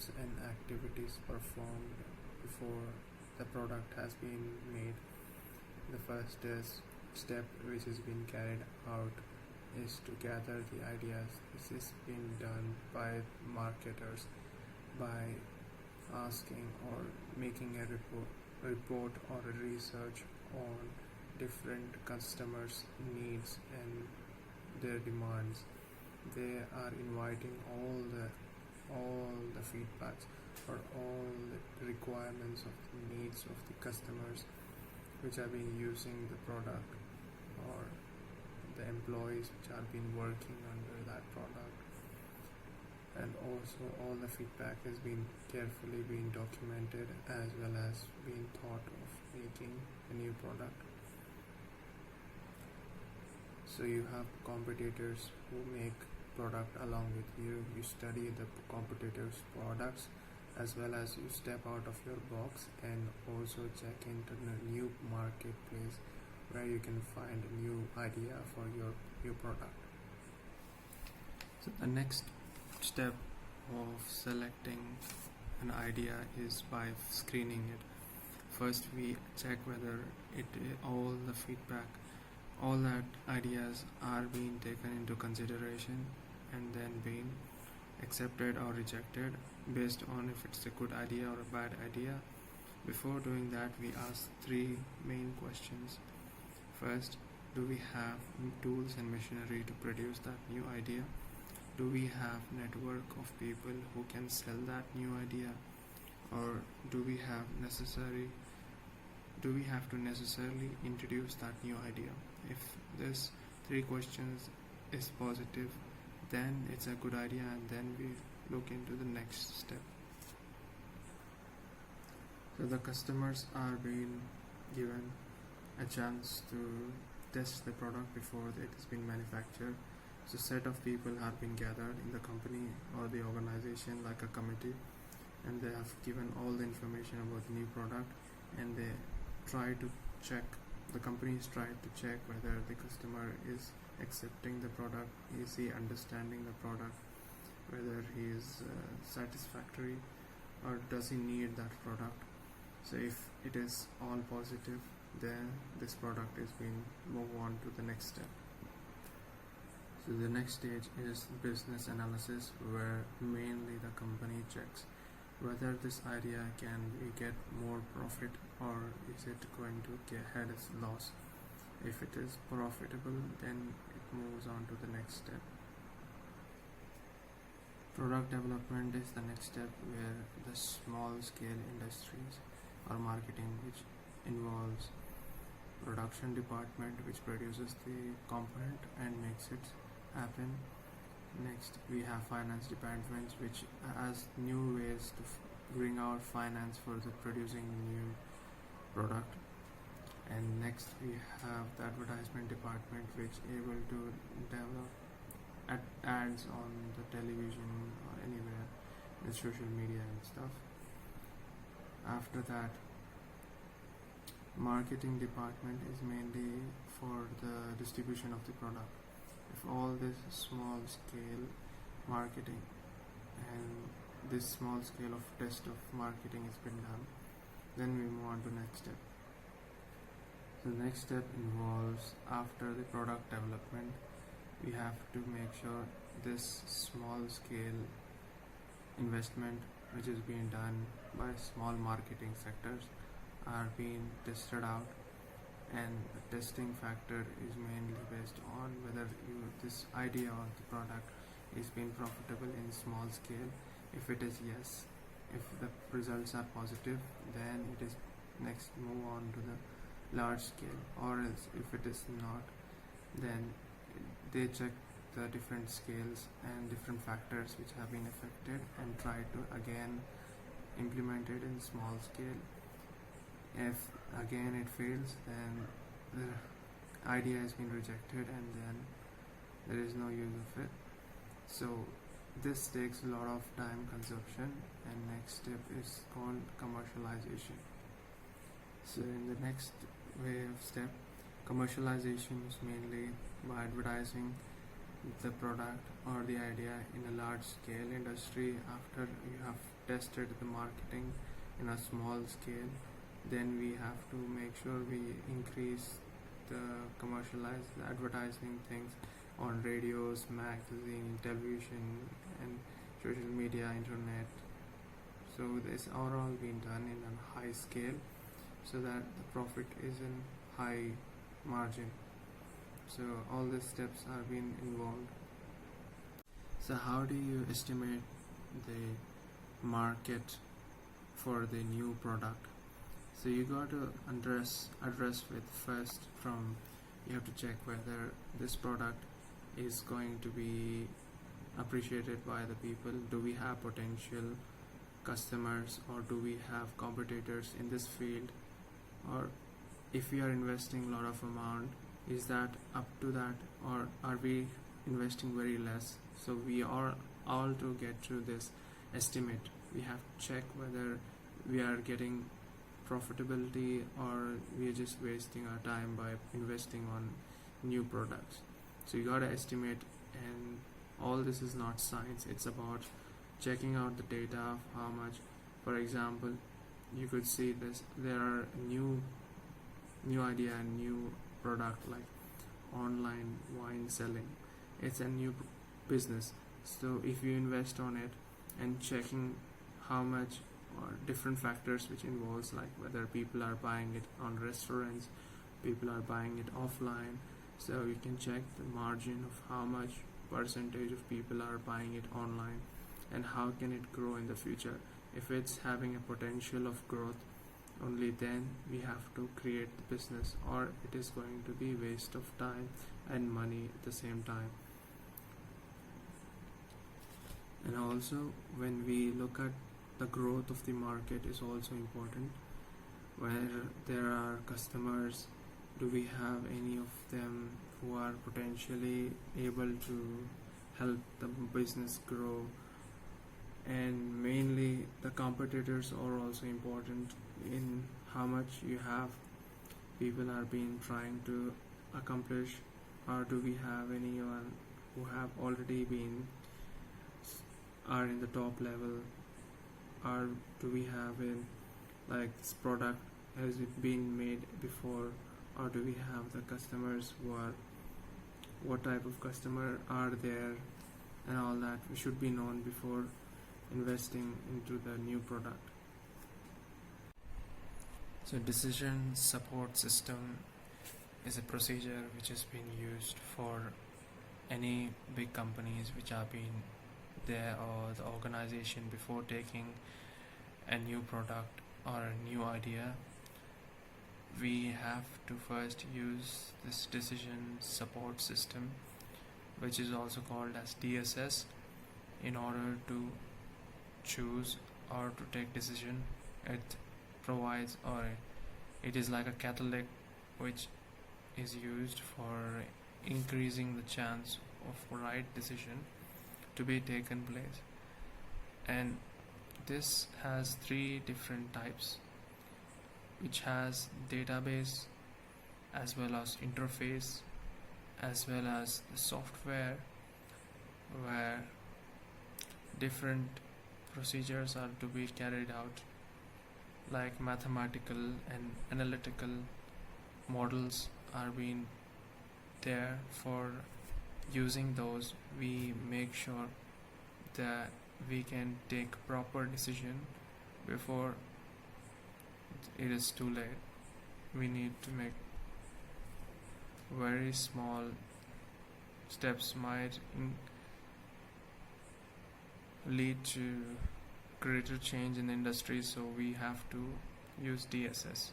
steps and activities performed before the product has been made. The first step which is being carried out is to gather the ideas. This is being done by marketers by asking or making a report or a research on different customers' needs and their demands. They are inviting all the feedbacks or all the requirements of the needs of the customers which have been using the product, or the employees which have been working under that product. And also all the feedback has been carefully being documented as well as being thought of making a new product. So you have competitors who make product along with you. You study the competitors' products as well as you step out of your box and also check into the new marketplace where you can find a new idea for your product. So the next step of selecting an idea is by screening it. First we check whether all the feedback, all that ideas are being taken into consideration and then being accepted or rejected based on if it's a good idea or a bad idea. Before doing that, we ask three main questions. First, do we have tools and machinery to produce that new idea? Do we have network of people who can sell that new idea? Or do we have to necessarily introduce that new idea? If this three questions is positive, then it's a good idea, and then we look into the next step. So the customers are being given a chance to test the product before it has been manufactured. So set of people have been gathered in the company or the organization like a committee, and they have given all the information about the new product, and they try to check, the companies try to check whether the customer is accepting the product, is he understanding the product, whether he is satisfactory, or does he need that product. So if it is all positive, then this product is being moved on to the next step. So the next stage is business analysis, where mainly the company checks whether this idea can we get more profit or is it going to head as loss. If it is profitable, then it moves on to the next step. Product development is the next step, where the small scale industries or marketing, which involves production department which produces the component and makes it happen. Next we have finance departments which has new ways to bring out finance for the producing new product. And next we have the advertisement department which able to develop ads on the television or anywhere in social media and stuff. After that, marketing department is mainly for the distribution of the product. If all this small scale marketing and this small scale of test of marketing has been done, then we move on to next step. The next step involves, after the product development, we have to make sure this small scale investment which is being done by small marketing sectors are being tested out, and the testing factor is mainly based on whether this idea or the product is being profitable in small scale. If it is yes, if the results are positive, then it is next move on to the large scale, or else if it is not, then they check the different scales and different factors which have been affected and try to again implement it in small scale. If again it fails, then the idea has been rejected and then there is no use of it. So this takes a lot of time consumption, and next step is called commercialization. So in the next way of step, commercialization is mainly by advertising the product or the idea in a large scale industry. After you have tested the marketing in a small scale, then we have to make sure we increase the commercialized advertising things on radios, magazine, television, and social media, internet. So this are all being done in a high scale so that the profit is in high margin. So all these steps are being involved. So how do you estimate the market for the new product? So you got to address with first from you have to check whether this product is going to be appreciated by the people. Do we have potential customers, or do we have competitors in this field? Or if we are investing a lot of amount, is that up to that, or are we investing very less? So we are all to get to this estimate. We have to check whether we are getting profitability or we are just wasting our time by investing on new products. So you gotta estimate, and all this is not science. It's about checking out the data of how much. For example, you could see this. There are new idea and new product like online wine selling. It's a new business. So if you invest on it and checking how much or different factors which involves, like whether people are buying it on restaurants, people are buying it offline, so you can check the margin of how much percentage of people are buying it online and how can it grow in the future. If it's having a potential of growth, only then we have to create the business, or it is going to be waste of time and money at the same time. And also when we look at the growth of the market is also important. Where there are customers, do we have any of them who are potentially able to help the business grow? And mainly the competitors are also important in how much you have people are been trying to accomplish, or do we have anyone who have already been are in the top level, or do we have in like this product has it been made before, or do we have the customers who are, what type of customer are there, and all that we should be known before investing into the new product. So decision support system is a procedure which has been used for any big companies which are being there, or the organization before taking a new product or a new idea. We have to first use this decision support system, which is also called as DSS, in order to choose or to take decision. It provides, or it is like a catalyst which is used for increasing the chance of right decision to be taken place. And this has 3 different types, which has database as well as interface as well as the software, where different procedures are to be carried out, like mathematical and analytical models are being there. For using those, we make sure that we can take proper decision before it is too late. We need to make very small steps might lead to greater change in the industry, so we have to use DSS.